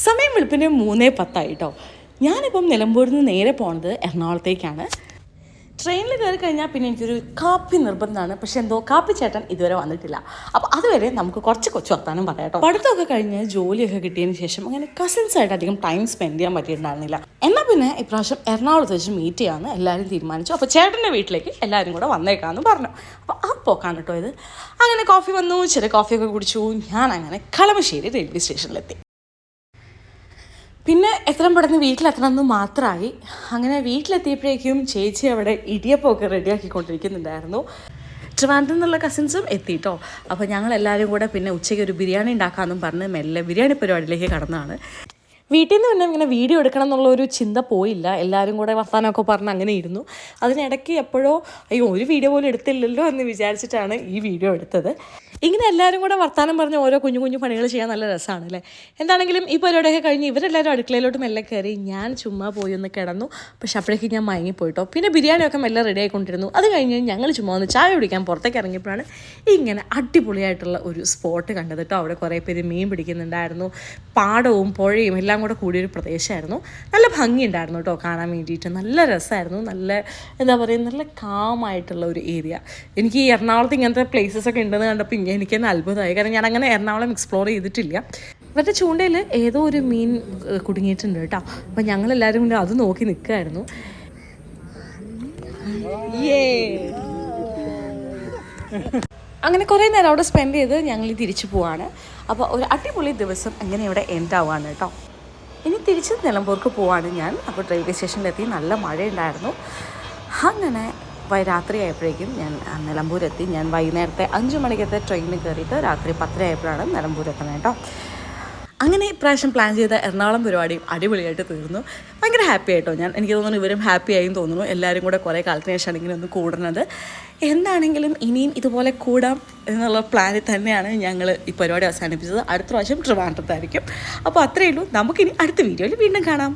സമയം വെളുപ്പിന് 3:10 കേട്ടോ. ഞാനിപ്പം നിലമ്പൂരിൽ നിന്ന് നേരെ പോണത് എറണാകുളത്തേക്കാണ്. ട്രെയിനിൽ കയറി കഴിഞ്ഞാൽ പിന്നെ എനിക്കൊരു കാപ്പി നിർബന്ധമാണ്. പക്ഷെ എന്തോ കാപ്പി ചേട്ടൻ ഇതുവരെ വന്നിട്ടില്ല. അപ്പോൾ അതുവരെ നമുക്ക് കുറച്ച് വർത്താനം പറയാം കേട്ടോ. പഠിത്തമൊക്കെ കഴിഞ്ഞ് ജോലിയൊക്കെ കിട്ടിയതിന് ശേഷം അങ്ങനെ കസിൻസായിട്ട് അധികം ടൈം സ്പെൻഡ് ചെയ്യാൻ പറ്റിയിട്ടുണ്ടായിരുന്നില്ല. എന്നാൽ പിന്നെ ഇപ്രാവശ്യം എറണാകുളത്ത് വെച്ച് മീറ്റ് ചെയ്യാമെന്ന് എല്ലാവരും തീരുമാനിച്ചു. അപ്പോൾ ചേട്ടൻ്റെ വീട്ടിലേക്ക് എല്ലാവരും കൂടെ വന്നേക്കാമെന്ന് പറഞ്ഞു. അപ്പോൾ ആ പോക്കാണ് കേട്ടോ ഇത്. അങ്ങനെ കോഫി വന്നു, ചെറിയ കോഫിയൊക്കെ കുടിച്ചു. ഞാൻ അങ്ങനെ കളമശ്ശേരി റെയിൽവേ സ്റ്റേഷനിലെത്തി. പിന്നെ എത്രയും പെട്ടെന്ന് വീട്ടിലെത്തണമെന്ന് മാത്രമായി. അങ്ങനെ വീട്ടിലെത്തിയപ്പോഴേക്കും ചേച്ചി അവിടെ ഇടിയപ്പമൊക്കെ റെഡിയാക്കിക്കൊണ്ടിരിക്കുന്നുണ്ടായിരുന്നു. ട്രിവാൻഡ്രത്തിൽ നിന്നുള്ള കസിൻസും എത്തിയിട്ടോ. അപ്പോൾ ഞങ്ങളെല്ലാവരും കൂടെ പിന്നെ ഉച്ചയ്ക്ക് ഒരു ബിരിയാണി ഉണ്ടാക്കാമെന്നും പറഞ്ഞ് മെല്ലെ ബിരിയാണി പരിപാടിയിലേക്ക് കടന്നതാണ്. വീട്ടിൽ നിന്ന് പിന്നെ ഇങ്ങനെ വീഡിയോ എടുക്കണം എന്നുള്ളൊരു ചിന്ത പോയില്ല. എല്ലാവരും കൂടെ വർത്താനമൊക്കെ പറഞ്ഞ് അങ്ങനെ ഇരുന്നു. അതിനിടയ്ക്ക് എപ്പോഴോ അയ്യോ ഒരു വീഡിയോ പോലും എടുത്തില്ലല്ലോ എന്ന് വിചാരിച്ചിട്ടാണ് ഈ വീഡിയോ എടുത്തത്. ഇങ്ങനെ എല്ലാവരും കൂടെ വർത്താനം പറഞ്ഞ് ഓരോ കുഞ്ഞു കുഞ്ഞു പണികൾ ചെയ്യാൻ നല്ല രസമാണ് അല്ലേ. എന്താണെങ്കിലും ഈ പരിപാടിയൊക്കെ കഴിഞ്ഞ് ഇവരെല്ലാവരും അടുക്കളയിലോട്ട് മെല്ലെ കയറി. ഞാൻ ചുമ്മാ പോയി ഒന്ന് കിടന്നു. പക്ഷെ അപ്പോഴേക്കും ഞാൻ മയങ്ങിപ്പോയിട്ടോ. പിന്നെ ബിരിയാണിയൊക്കെ മെല്ലെ റെഡി ആയിക്കൊണ്ടിരുന്നു. അത് കഴിഞ്ഞ് ഞങ്ങൾ ചുമ്മാ ഒന്ന് ചായ കുടിക്കാൻ പുറത്തേക്ക് ഇറങ്ങിയപ്പോഴാണ് ഇങ്ങനെ അടിപൊളിയായിട്ടുള്ള ഒരു സ്പോട്ട് കണ്ടത് കേട്ടോ. അവിടെ കുറേ പേര് മീൻ പിടിക്കുന്നുണ്ടായിരുന്നു. പാടവും പുഴയും എല്ലാം കൂടെ കൂടിയൊരു പ്രദേശമായിരുന്നു. നല്ല ഭംഗിയുണ്ടായിരുന്നു കേട്ടോ കാണാൻ വേണ്ടിയിട്ട്. നല്ല രസമായിരുന്നു. നല്ല എന്താ പറയുക, നല്ല കാമായിട്ടുള്ള ഒരു ഏരിയ. എനിക്ക് ഈ എറണാകുളത്ത് ഇങ്ങനത്തെ പ്ലേസസ് ഒക്കെ ഉണ്ടെന്ന് കണ്ടപ്പോൾ എനിക്ക് തന്നെ അത്ഭുതമായി. കാരണം ഞാൻ അങ്ങനെ എറണാകുളം എക്സ്പ്ലോർ ചെയ്തിട്ടില്ല. ഇവരുടെ ചൂണ്ടയിൽ ഏതോ ഒരു മീൻ കുടുങ്ങിയിട്ടുണ്ട് കേട്ടോ. അപ്പം ഞങ്ങളെല്ലാവരും കൂടി അത് നോക്കി നിൽക്കുമായിരുന്നു. അങ്ങനെ കുറേ നേരം അവിടെ സ്പെൻഡ് ചെയ്ത് ഞങ്ങൾ തിരിച്ചു പോവാണ്. അപ്പോൾ ഒരു അടിപൊളി ദിവസം എങ്ങനെ ഇവിടെ എൻഡ് ആവുകയാണ് കേട്ടോ. ഇനി തിരിച്ച് നിലമ്പൂർക്ക് പോവാണ് ഞാൻ. അപ്പോൾ റെയിൽവേ സ്റ്റേഷനിലെത്തി. നല്ല മഴയുണ്ടായിരുന്നു. അങ്ങനെ രാത്രി ആയപ്പോഴേക്കും ഞാൻ നിലമ്പൂരെത്തി. ഞാൻ വൈകുന്നേരത്തെ 5 മണിക്കത്തെ ട്രെയിനിൽ കയറിയിട്ട് രാത്രി 10 ആയപ്പോഴാണ് നിലമ്പൂരെത്തുന്നത് കേട്ടോ. അങ്ങനെ ഇപ്രാവശ്യം പ്ലാൻ ചെയ്ത എറണാകുളം പരിപാടിയും അടിപൊളിയായിട്ട് തീർന്നു. ഭയങ്കര ഹാപ്പി ആയിട്ടോ ഞാൻ. എനിക്ക് തോന്നുന്നു ഇവരും ഹാപ്പി ആയും തോന്നുന്നു. എല്ലാവരും കൂടെ കുറേ കാലത്തിന് ശേഷമാണ് ഇങ്ങനെ ഒന്ന് കൂടുന്നത്. എന്താണെങ്കിലും ഇനിയും ഇതുപോലെ കൂടാം എന്നുള്ള പ്ലാനിൽ തന്നെയാണ് ഞങ്ങൾ ഈ പരിപാടി അവസാനിപ്പിച്ചത്. അടുത്ത പ്രാവശ്യം ട്രിവാൻഡ്രത്തായിരിക്കും. അപ്പോൾ അത്രയേ ഉള്ളൂ. നമുക്കിനി അടുത്ത വീഡിയോയിൽ വീണ്ടും കാണാം.